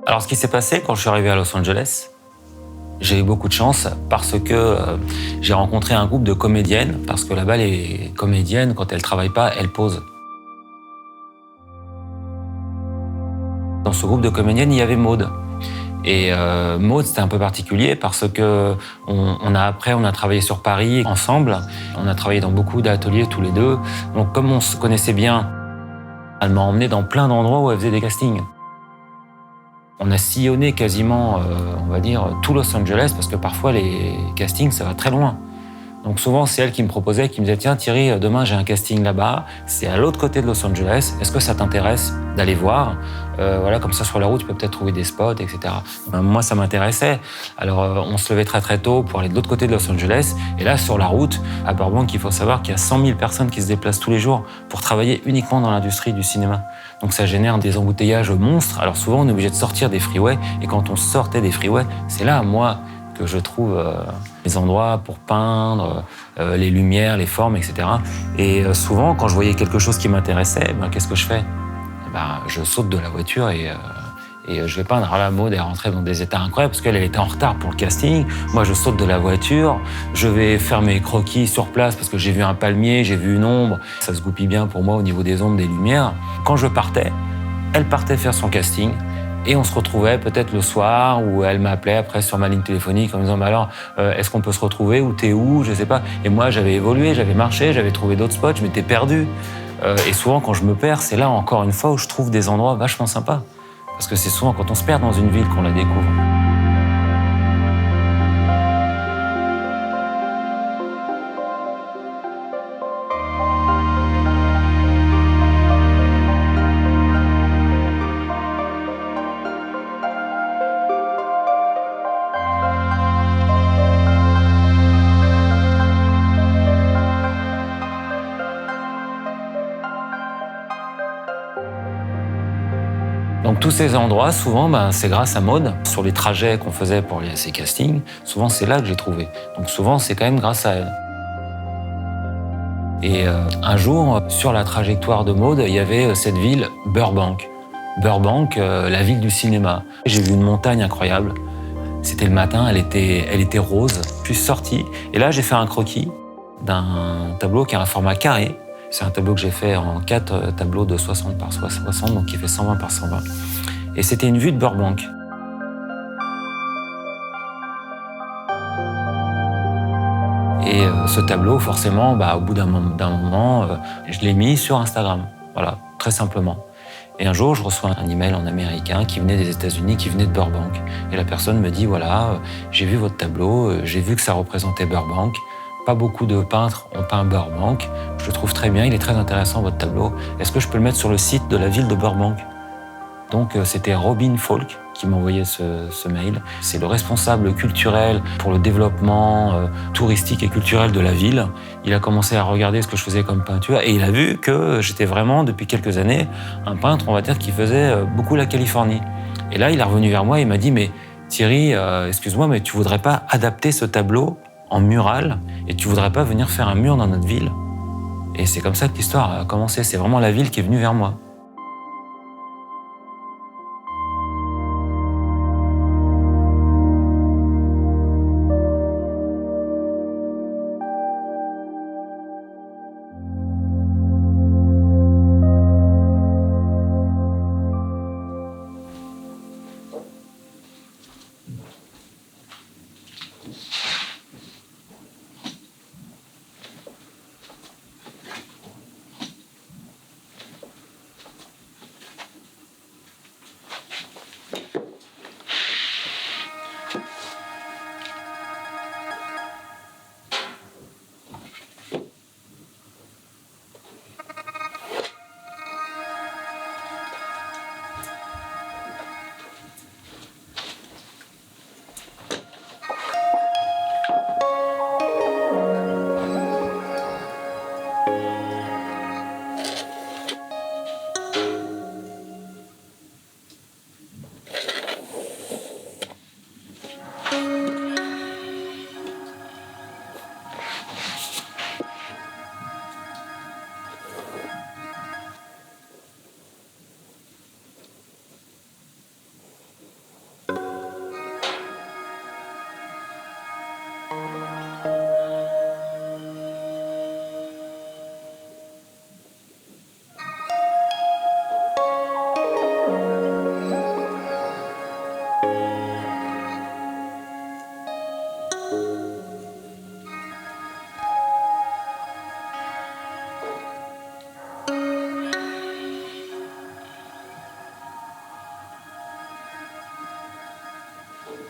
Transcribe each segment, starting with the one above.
Alors, ce qui s'est passé quand je suis arrivé à Los Angeles, j'ai eu beaucoup de chance parce que j'ai rencontré un groupe de comédiennes, parce que là-bas, les comédiennes, quand elles ne travaillent pas, elles posent. Dans ce groupe de comédiennes, il y avait Maude. Et Maude, c'était un peu particulier parce que on a travaillé sur Paris ensemble. On a travaillé dans beaucoup d'ateliers tous les deux. Donc, comme on se connaissait bien, elle m'a emmené dans plein d'endroits où elle faisait des castings. On a sillonné quasiment, on va dire, tout Los Angeles parce que parfois les castings, ça va très loin. Donc souvent, c'est elle qui me proposait, qui me disait « Tiens Thierry, demain j'ai un casting là-bas, c'est à l'autre côté de Los Angeles, est-ce que ça t'intéresse d'aller voir ?» Voilà, comme ça sur la route, tu peux peut-être trouver des spots, etc. Moi, ça m'intéressait. Alors on se levait très très tôt pour aller de l'autre côté de Los Angeles. Et là, sur la route, à Burbank, il faut savoir qu'il y a 100 000 personnes qui se déplacent tous les jours pour travailler uniquement dans l'industrie du cinéma. Donc ça génère des embouteillages monstres. Alors souvent, on est obligé de sortir des freeways. Et quand on sortait des freeways, c'est là, moi, que je trouve les endroits pour peindre, les lumières, les formes, etc. Et souvent, quand je voyais quelque chose qui m'intéressait, qu'est-ce que je fais ? Je saute de la voiture et je vais peindre. Alors là, Maude est rentrée dans des états incroyables parce qu'elle était en retard pour le casting. Moi, je saute de la voiture, je vais faire mes croquis sur place parce que j'ai vu un palmier, j'ai vu une ombre. Ça se goupille bien pour moi au niveau des ombres, des lumières. Quand je partais, elle partait faire son casting. Et on se retrouvait peut-être le soir où elle m'appelait après sur ma ligne téléphonique en me disant alors est-ce qu'on peut se retrouver ou t'es où, je sais pas. Et moi j'avais évolué, j'avais marché, j'avais trouvé d'autres spots, je m'étais perdu. Et souvent quand je me perds, c'est là encore une fois où je trouve des endroits vachement sympas. Parce que c'est souvent quand on se perd dans une ville qu'on la découvre. Donc tous ces endroits, souvent, c'est grâce à Maude. Sur les trajets qu'on faisait pour aller à ces castings, souvent c'est là que j'ai trouvé. Donc souvent c'est quand même grâce à elle. Et un jour, sur la trajectoire de Maude, il y avait cette ville, Burbank. Burbank, la ville du cinéma. J'ai vu une montagne incroyable. C'était le matin, elle était rose. Je suis sorti et là j'ai fait un croquis d'un tableau qui a un format carré. C'est un tableau que j'ai fait en 4 tableaux de 60 par 60, donc qui fait 120 par 120. Et c'était une vue de Burbank. Et ce tableau, forcément, au bout d'un moment, je l'ai mis sur Instagram. Voilà, très simplement. Et un jour, je reçois un email en américain qui venait des États-Unis, qui venait de Burbank. Et la personne me dit, voilà, j'ai vu votre tableau, j'ai vu que ça représentait Burbank. Pas beaucoup de peintres ont peint Burbank. Je le trouve très bien, il est très intéressant votre tableau. Est-ce que je peux le mettre sur le site de la ville de Burbank ? Donc c'était Robin Falk qui m'a envoyé ce mail. C'est le responsable culturel pour le développement touristique et culturel de la ville. Il a commencé à regarder ce que je faisais comme peinture et il a vu que j'étais vraiment, depuis quelques années, un peintre, on va dire, qui faisait beaucoup la Californie. Et là, il est revenu vers moi et il m'a dit « Mais Thierry, excuse-moi, mais tu voudrais pas adapter ce tableau en mural et tu voudrais pas venir faire un mur dans notre ville ?» Et c'est comme ça que l'histoire a commencé. C'est vraiment la ville qui est venue vers moi.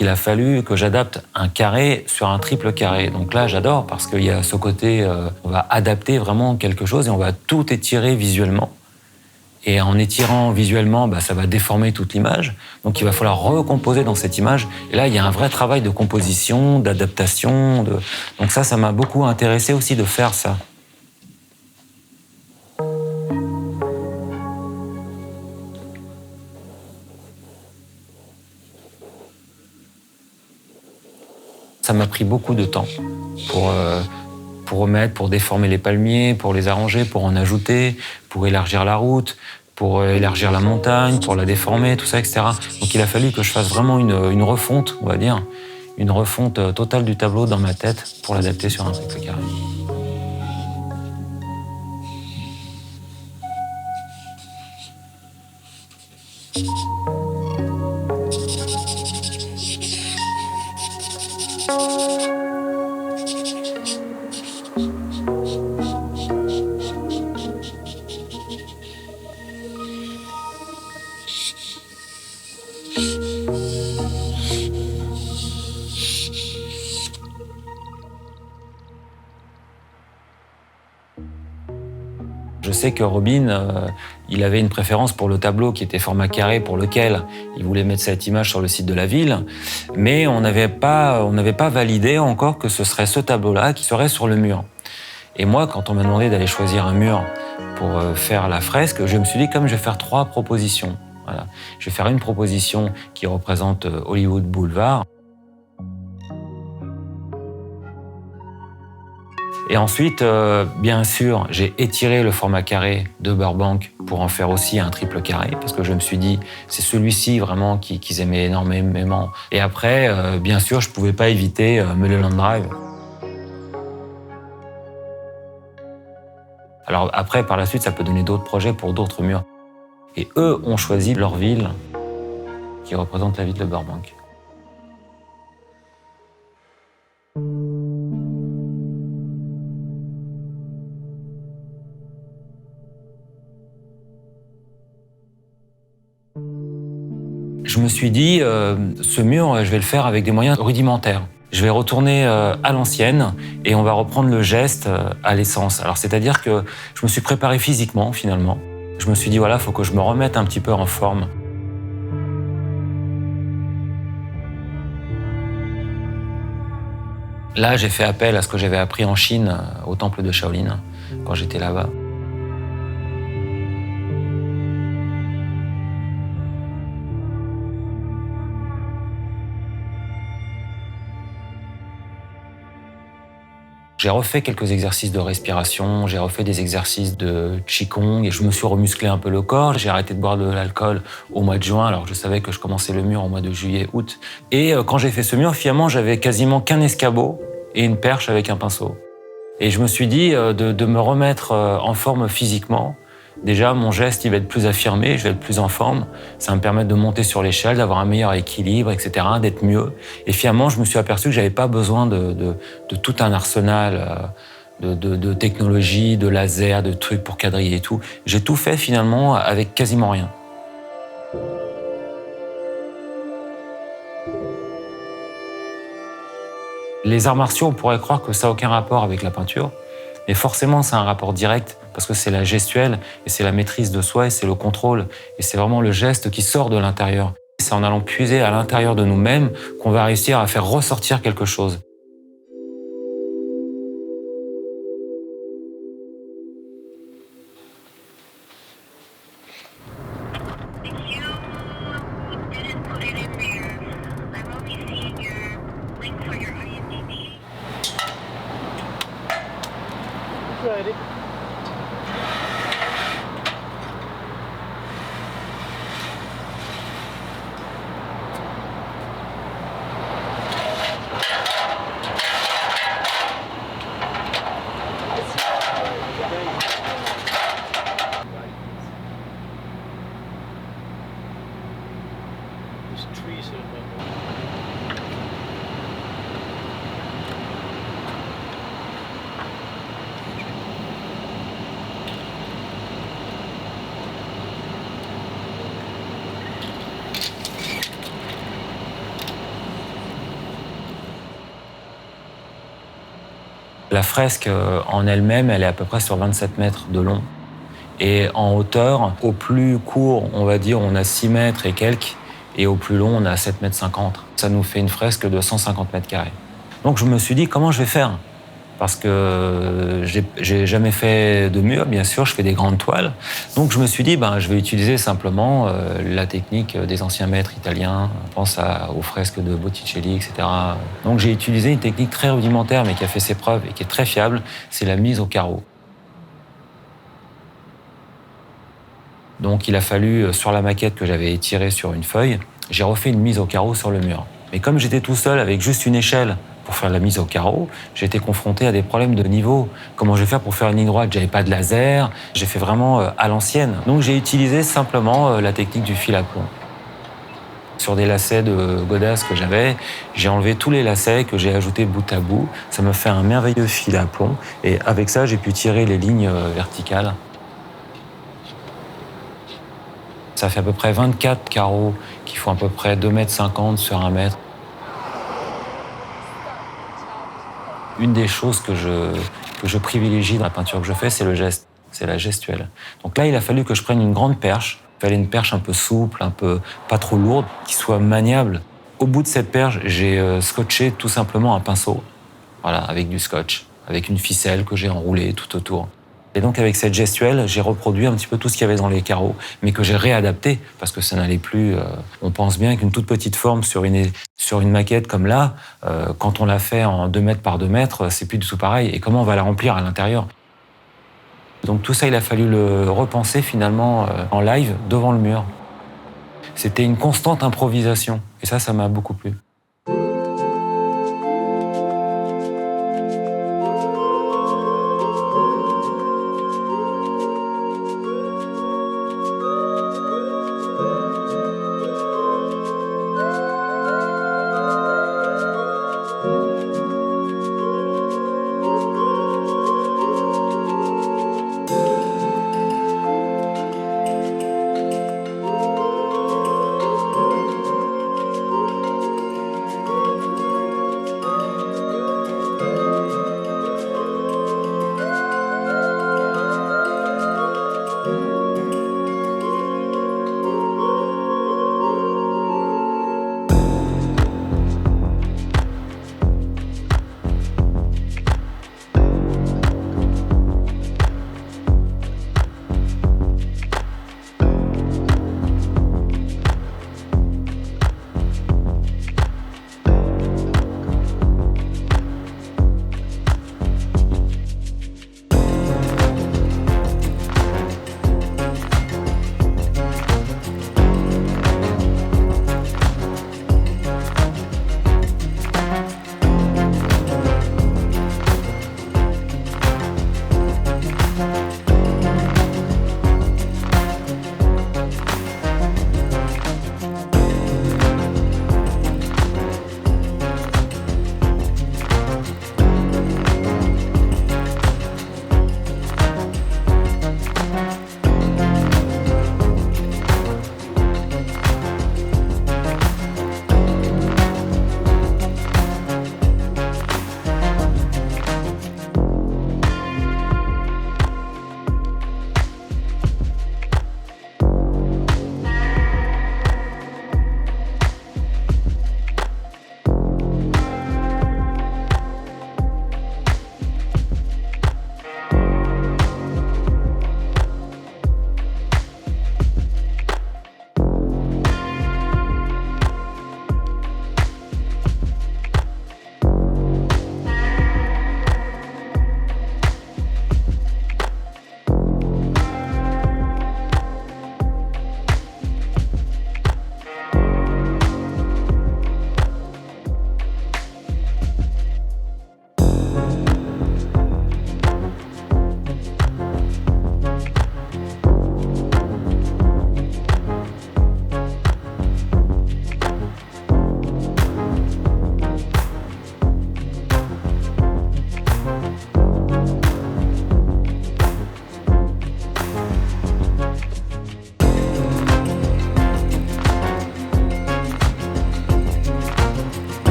Il a fallu que j'adapte un carré sur un triple carré. Donc là, j'adore parce qu'il y a ce côté, on va adapter vraiment quelque chose et on va tout étirer visuellement. Et en étirant visuellement, ça va déformer toute l'image. Donc il va falloir recomposer dans cette image. Et là, il y a un vrai travail de composition, d'adaptation. Donc ça m'a beaucoup intéressé aussi de faire ça. Ça m'a pris beaucoup de temps pour remettre, pour déformer les palmiers, pour les arranger, pour en ajouter, pour élargir la route, pour élargir la montagne, pour la déformer, tout ça, etc. Donc il a fallu que je fasse vraiment une refonte, on va dire, une refonte totale du tableau dans ma tête pour l'adapter sur un triple carré. Je sais que Robin, il avait une préférence pour le tableau qui était format carré pour lequel il voulait mettre cette image sur le site de la ville, mais on n'avait pas validé encore que ce serait ce tableau-là qui serait sur le mur. Et moi, quand on m'a demandé d'aller choisir un mur pour faire la fresque, je me suis dit, comme je vais faire 3 propositions. Voilà. Je vais faire une proposition qui représente Hollywood Boulevard. Et ensuite, bien sûr, j'ai étiré le format carré de Burbank pour en faire aussi un triple carré, parce que je me suis dit, c'est celui-ci vraiment qu'ils aimaient énormément. Et après, bien sûr, je ne pouvais pas éviter Mulholland Drive. Alors après, par la suite, ça peut donner d'autres projets pour d'autres murs. Et eux ont choisi leur ville qui représente la ville de Burbank. Je me suis dit, ce mur, je vais le faire avec des moyens rudimentaires. Je vais retourner à l'ancienne et on va reprendre le geste à l'essence. Alors c'est-à-dire que je me suis préparé physiquement finalement. Je me suis dit, voilà, il faut que je me remette un petit peu en forme. Là, j'ai fait appel à ce que j'avais appris en Chine, au temple de Shaolin, quand j'étais là-bas. J'ai refait quelques exercices de respiration, j'ai refait des exercices de Qigong et je me suis remusclé un peu le corps. J'ai arrêté de boire de l'alcool au mois de juin, alors je savais que je commençais le mur au mois de juillet, août. Et quand j'ai fait ce mur, finalement, j'avais quasiment qu'un escabeau et une perche avec un pinceau. Et je me suis dit de me remettre en forme physiquement. Déjà, mon geste, il va être plus affirmé, je vais être plus en forme. Ça va me permettre de monter sur l'échelle, d'avoir un meilleur équilibre, etc., d'être mieux. Et finalement, je me suis aperçu que j'avais pas besoin de tout un arsenal de technologie, de laser, de trucs pour quadriller et tout. J'ai tout fait finalement avec quasiment rien. Les arts martiaux, on pourrait croire que ça n'a aucun rapport avec la peinture. Mais forcément, c'est un rapport direct parce que c'est la gestuelle et c'est la maîtrise de soi et c'est le contrôle. Et c'est vraiment le geste qui sort de l'intérieur. C'est en allant puiser à l'intérieur de nous-mêmes qu'on va réussir à faire ressortir quelque chose. La fresque en elle-même, elle est à peu près sur 27 mètres de long. Et en hauteur, au plus court, on va dire, on a 6 mètres et quelques, et au plus long, on a 7 mètres 50. Ça nous fait une fresque de 150 mètres carrés. Donc je me suis dit, comment je vais faire? Parce que j'ai jamais fait de mur, bien sûr, je fais des grandes toiles. Donc je me suis dit, je vais utiliser simplement la technique des anciens maîtres italiens. On pense aux fresques de Botticelli, etc. Donc j'ai utilisé une technique très rudimentaire, mais qui a fait ses preuves et qui est très fiable, c'est la mise au carreau. Donc il a fallu, sur la maquette que j'avais étirée sur une feuille, j'ai refait une mise au carreau sur le mur. Mais comme j'étais tout seul avec juste une échelle pour faire la mise au carreau, j'ai été confronté à des problèmes de niveau. Comment je vais faire pour faire une ligne droite? J'avais pas de laser, j'ai fait vraiment à l'ancienne. Donc j'ai utilisé simplement la technique du fil à plomb. Sur des lacets de godasses que j'avais, j'ai enlevé tous les lacets que j'ai ajoutés bout à bout. Ça me fait un merveilleux fil à plomb et avec ça, j'ai pu tirer les lignes verticales. Ça fait à peu près 24 carreaux qui font à peu près 2,50 m sur 1 mètre. Une des choses que je privilégie dans la peinture que je fais, c'est le geste, c'est la gestuelle. Donc là, il a fallu que je prenne une grande perche. Il fallait une perche un peu souple, un peu pas trop lourde, qui soit maniable. Au bout de cette perche, j'ai scotché tout simplement un pinceau, voilà, avec du scotch, avec une ficelle que j'ai enroulée tout autour. Et donc avec cette gestuelle, j'ai reproduit un petit peu tout ce qu'il y avait dans les carreaux, mais que j'ai réadapté parce que ça n'allait plus. On pense bien qu'une toute petite forme sur une maquette comme là, quand on l'a fait en 2 mètres par 2 mètres, c'est plus du tout pareil. Et comment on va la remplir à l'intérieur? Donc tout ça, il a fallu le repenser finalement en live devant le mur. C'était une constante improvisation et ça m'a beaucoup plu.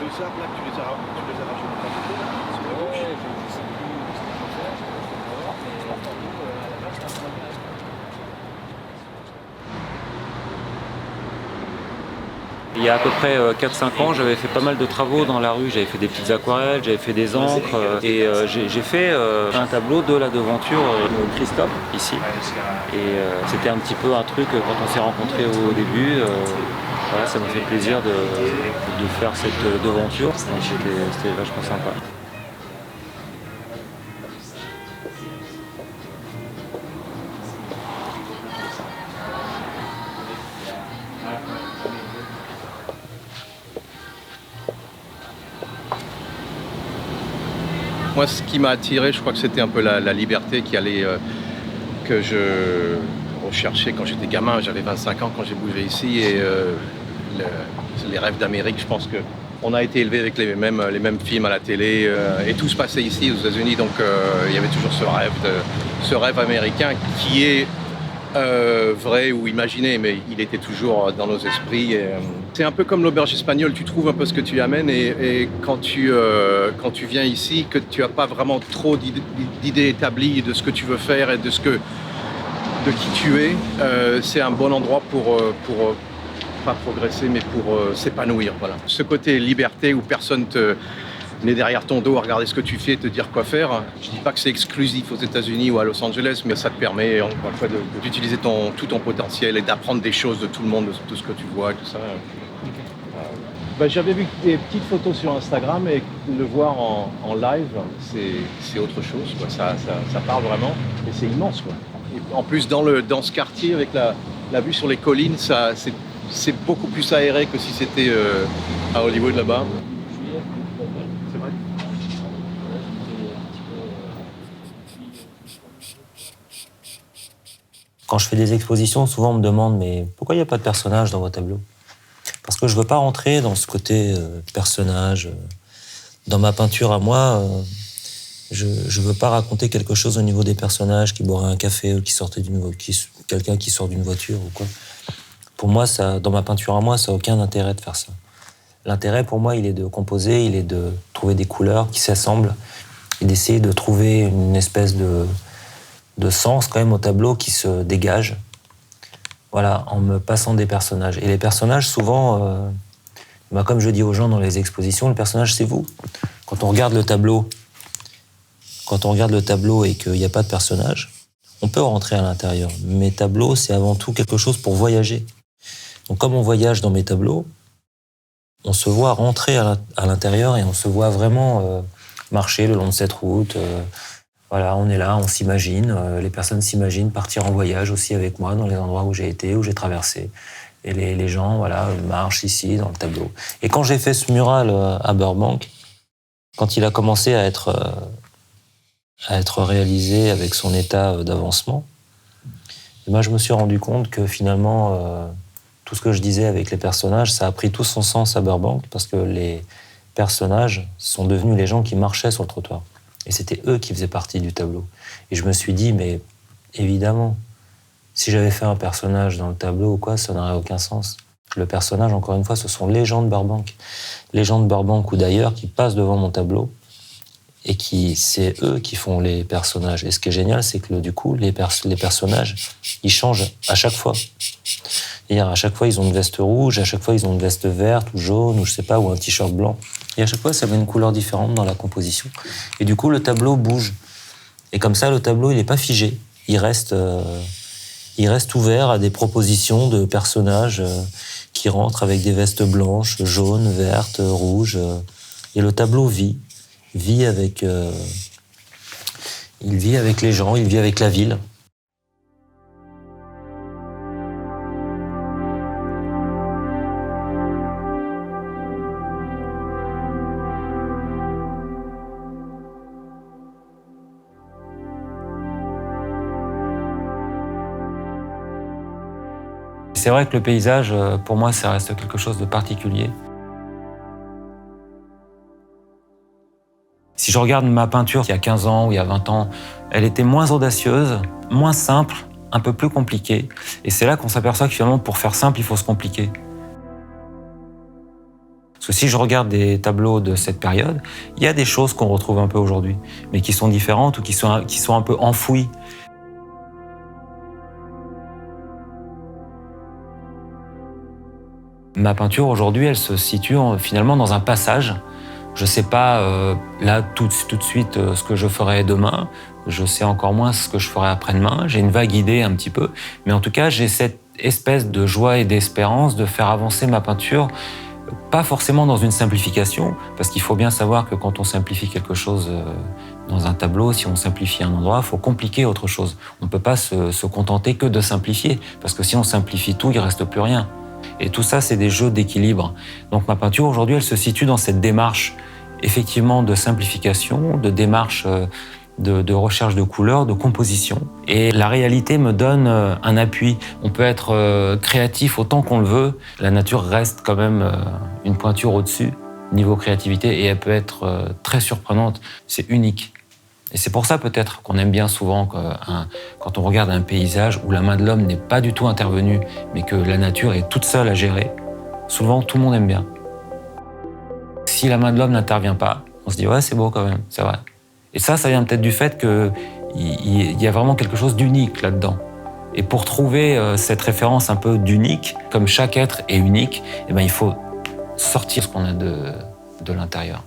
deux arbres là, tu les as rajoutés de côté là? Sur la gauche? Ouais, je sais plus ce qu'il faut faire, je vais voir, mais nous, à la base, c'est un peu intéressant. Il y a à peu près 4-5 ans, j'avais fait pas mal de travaux dans la rue. J'avais fait des petites aquarelles, j'avais fait des encres et j'ai fait un tableau de la devanture de Christophe ici. Et c'était un petit peu un truc quand on s'est rencontrés au début. Voilà, ça m'a fait plaisir de faire cette devanture. C'était vachement sympa. Moi, ce qui m'a attiré, je crois que c'était un peu la liberté que je recherchais quand j'étais gamin. J'avais 25 ans quand j'ai bougé ici et les rêves d'Amérique, je pense qu'on a été élevé avec les mêmes films à la télé et tout se passait ici aux États-Unis. Donc il y avait toujours ce rêve américain qui est vrai ou imaginé, mais il était toujours dans nos esprits. C'est un peu comme l'auberge espagnole, tu trouves un peu ce que tu amènes et quand tu viens ici, que tu n'as pas vraiment trop d'idées établies de ce que tu veux faire et de qui tu es, c'est un bon endroit pour pas progresser, mais pour s'épanouir. Voilà. Ce côté liberté où personne n'est derrière ton dos à regarder ce que tu fais et te dire quoi faire. Je dis pas que c'est exclusif aux États-Unis ou à Los Angeles, mais ça te permet encore une fois d'utiliser tout ton potentiel et d'apprendre des choses de tout le monde, de tout ce que tu vois, tout ça. J'avais vu des petites photos sur Instagram et le voir en live, c'est autre chose, quoi. Ça parle vraiment et c'est immense, quoi. Et en plus dans ce quartier avec la vue sur les collines, c'est beaucoup plus aéré que si c'était à Hollywood là-bas. C'est vrai. Quand je fais des expositions, souvent on me demande mais pourquoi il n'y a pas de personnage dans vos tableaux? Parce que je veux pas rentrer dans ce côté personnage. Dans ma peinture à moi, je veux pas raconter quelque chose au niveau des personnages qui boiraient un café ou quelqu'un qui sort d'une voiture ou quoi. Pour moi, dans ma peinture à moi, ça n'a aucun intérêt de faire ça. L'intérêt pour moi, il est de composer, il est de trouver des couleurs qui s'assemblent et d'essayer de trouver une espèce de sens quand même au tableau qui se dégage. Voilà, en me passant des personnages. Et les personnages, souvent, comme je dis aux gens dans les expositions, le personnage, c'est vous. Quand on regarde le tableau et qu'il n'y a pas de personnage, on peut rentrer à l'intérieur. Mes tableaux, c'est avant tout quelque chose pour voyager. Donc, comme on voyage dans mes tableaux, on se voit rentrer à l'intérieur et on se voit vraiment marcher le long de cette route. Voilà, on est là, on s'imagine, les personnes s'imaginent partir en voyage aussi avec moi dans les endroits où j'ai été, où j'ai traversé. Et les gens, voilà, marchent ici dans le tableau. Et quand j'ai fait ce mural à Burbank, quand il a commencé à être réalisé avec son état d'avancement, je me suis rendu compte que finalement, tout ce que je disais avec les personnages, ça a pris tout son sens à Burbank parce que les personnages sont devenus les gens qui marchaient sur le trottoir. Et c'était eux qui faisaient partie du tableau. Et je me suis dit, mais évidemment, si j'avais fait un personnage dans le tableau ou quoi, ça n'aurait aucun sens. Le personnage, encore une fois, ce sont les gens de Burbank. Les gens de Burbank ou d'ailleurs qui passent devant mon tableau et c'est eux qui font les personnages. Et ce qui est génial, c'est que du coup, les personnages, ils changent à chaque fois. C'est-à-dire, à chaque fois, ils ont une veste rouge, à chaque fois, ils ont une veste verte ou jaune, ou je sais pas, ou un t-shirt blanc. Et à chaque fois, ça met une couleur différente dans la composition. Et du coup, le tableau bouge. Et comme ça, le tableau, il n'est pas figé. Il reste ouvert à des propositions de personnages qui rentrent avec des vestes blanches, jaunes, vertes, rouges. Et le tableau vit avec les gens, il vit avec la ville. C'est vrai que le paysage, pour moi, ça reste quelque chose de particulier. Si je regarde ma peinture il y a 15 ans ou il y a 20 ans, elle était moins audacieuse, moins simple, un peu plus compliquée. Et c'est là qu'on s'aperçoit que finalement, pour faire simple, il faut se compliquer. que si je regarde des tableaux de cette période, il y a des choses qu'on retrouve un peu aujourd'hui, mais qui sont différentes ou qui sont un peu enfouies. Ma peinture aujourd'hui, elle se situe finalement dans un passage. Je ne sais pas là tout de suite ce que je ferai demain. Je sais encore moins ce que je ferai après-demain. J'ai une vague idée un petit peu. Mais en tout cas, j'ai cette espèce de joie et d'espérance de faire avancer ma peinture, pas forcément dans une simplification, parce qu'il faut bien savoir que quand on simplifie quelque chose dans un tableau, si on simplifie un endroit, il faut compliquer autre chose. On ne peut pas se contenter que de simplifier, parce que si on simplifie tout, il ne reste plus rien. Et tout ça, c'est des jeux d'équilibre. Donc ma peinture, aujourd'hui, elle se situe dans cette démarche, effectivement, de simplification, de démarche de recherche de couleurs, de composition. Et la réalité me donne un appui. On peut être créatif autant qu'on le veut. La nature reste quand même une pointure au-dessus, niveau créativité, et elle peut être très surprenante. C'est unique. Et c'est pour ça peut-être qu'on aime bien souvent quand on regarde un paysage où la main de l'homme n'est pas du tout intervenue, mais que la nature est toute seule à gérer. Souvent, tout le monde aime bien. Si la main de l'homme n'intervient pas, on se dit « ouais, c'est beau quand même, c'est vrai ». Et ça vient peut-être du fait qu'il y a vraiment quelque chose d'unique là-dedans. Et pour trouver cette référence un peu d'unique, comme chaque être est unique, eh ben, il faut sortir ce qu'on a de l'intérieur.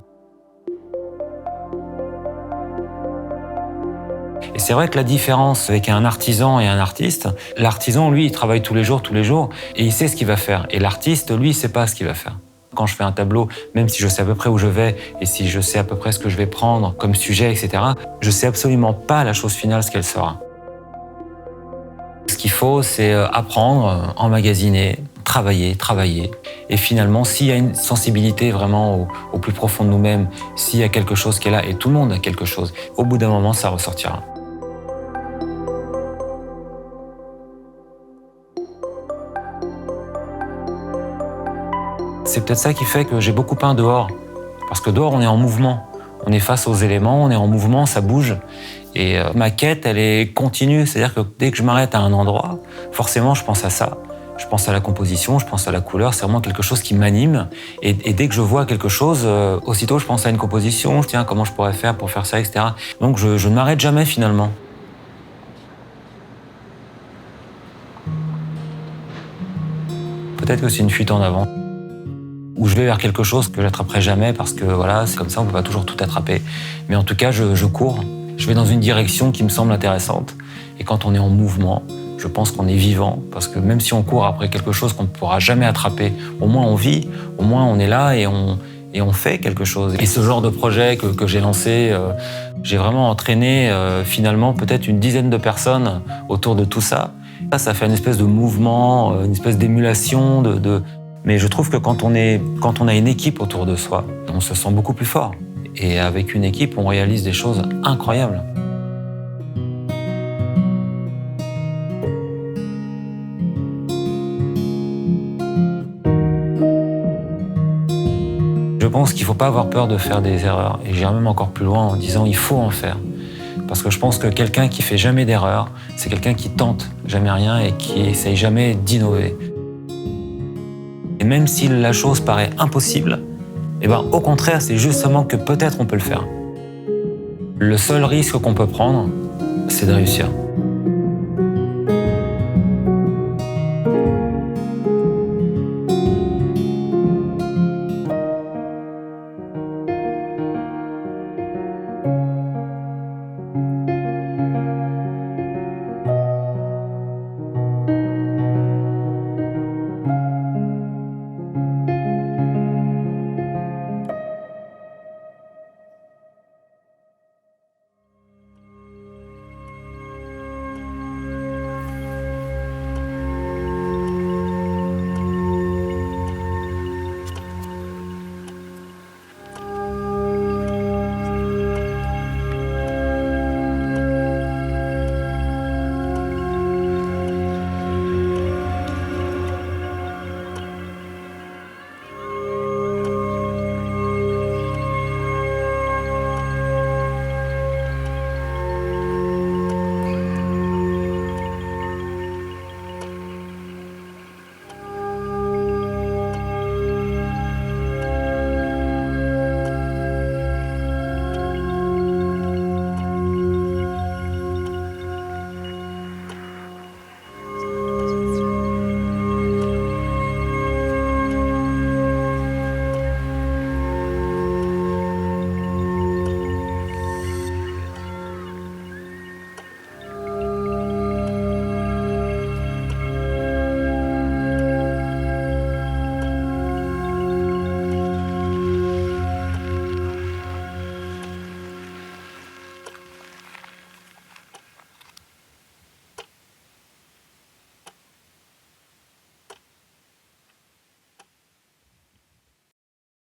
Et c'est vrai que la différence avec un artisan et un artiste, l'artisan, lui, il travaille tous les jours, et il sait ce qu'il va faire. Et l'artiste, lui, il ne sait pas ce qu'il va faire. Quand je fais un tableau, même si je sais à peu près où je vais, et si je sais à peu près ce que je vais prendre comme sujet, etc., je ne sais absolument pas la chose finale, ce qu'elle sera. Ce qu'il faut, c'est apprendre, emmagasiner, travailler. Et finalement, s'il y a une sensibilité vraiment au plus profond de nous-mêmes, s'il y a quelque chose qui est là, et tout le monde a quelque chose, au bout d'un moment, ça ressortira. C'est peut-être ça qui fait que j'ai beaucoup peint dehors. Parce que dehors, on est en mouvement. On est face aux éléments, on est en mouvement, ça bouge. Et ma quête, elle est continue. C'est-à-dire que dès que je m'arrête à un endroit, forcément, je pense à ça. Je pense à la composition, je pense à la couleur. C'est vraiment quelque chose qui m'anime. Et dès que je vois quelque chose, aussitôt, je pense à une composition. Tiens, comment je pourrais faire pour faire ça, etc. Donc, je ne m'arrête jamais, finalement. Peut-être que c'est une fuite en avant. Où je vais vers quelque chose que j'attraperai jamais parce que voilà, c'est comme ça, on peut pas toujours tout attraper. Mais en tout cas, je cours. Je vais dans une direction qui me semble intéressante. Et quand on est en mouvement, je pense qu'on est vivant. Parce que même si on court après quelque chose qu'on ne pourra jamais attraper, au moins on vit, au moins on est là et on fait quelque chose. Et ce genre de projet que j'ai lancé, j'ai vraiment entraîné finalement peut-être une dizaine de personnes autour de tout ça. Ça fait une espèce de mouvement, une espèce d'émulation, Mais je trouve que quand on a une équipe autour de soi, on se sent beaucoup plus fort. Et avec une équipe, on réalise des choses incroyables. Je pense qu'il ne faut pas avoir peur de faire des erreurs. Et j'irai même encore plus loin en disant qu'il faut en faire. Parce que je pense que quelqu'un qui fait jamais d'erreur, c'est quelqu'un qui tente jamais rien et qui essaye jamais d'innover. Et même si la chose paraît impossible, eh ben, au contraire, c'est justement que peut-être on peut le faire. Le seul risque qu'on peut prendre, c'est de réussir.